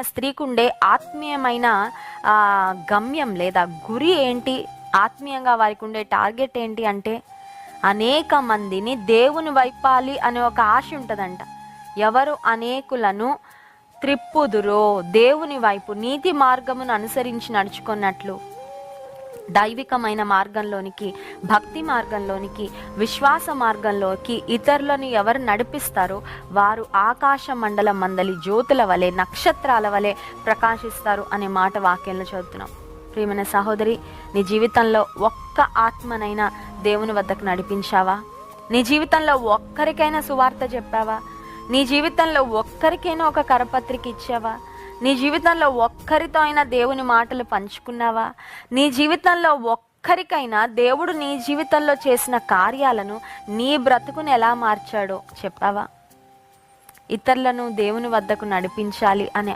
స్త్రీకి ఉండే ఆత్మీయమైన గమ్యం లేదా గురి ఏంటి? ఆత్మీయంగా వారికి ఉండే టార్గెట్ ఏంటి అంటే అనేక మందిని దేవుని వైపాలి అనే ఒక ఆశ ఉంటుందంట. ఎవరు అనేకులను త్రిప్పుదురో, దేవుని వైపు నీతి మార్గమును అనుసరించి నడుచుకున్నట్లు దైవికమైన మార్గంలోనికి, భక్తి మార్గంలోనికి, విశ్వాస మార్గంలోకి ఇతరులను ఎవరు నడిపిస్తారో వారు ఆకాశ మండలం మందలి జ్యోతుల వలె, నక్షత్రాల వలె ప్రకాశిస్తారు అనే మాట వాక్యంలో చదువుతున్నాం. ప్రియమైన సహోదరి, నీ జీవితంలో ఒక్క ఆత్మనైనా దేవుని వద్దకు నడిపించావా? నీ జీవితంలో ఒక్కరికైనా సువార్త చెప్పావా? నీ జీవితంలో ఒక్కరికైనా ఒక కరపత్రిక ఇచ్చావా? నీ జీవితంలో ఒక్కరితో అయినా దేవుని మాటలు పంచుకున్నావా? నీ జీవితంలో ఒక్కరికైనా దేవుడు నీ జీవితంలో చేసిన కార్యాలను, నీ బ్రతుకును ఎలా మార్చాడో చెప్పావా? ఇతరులను దేవుని వద్దకు నడిపించాలి అనే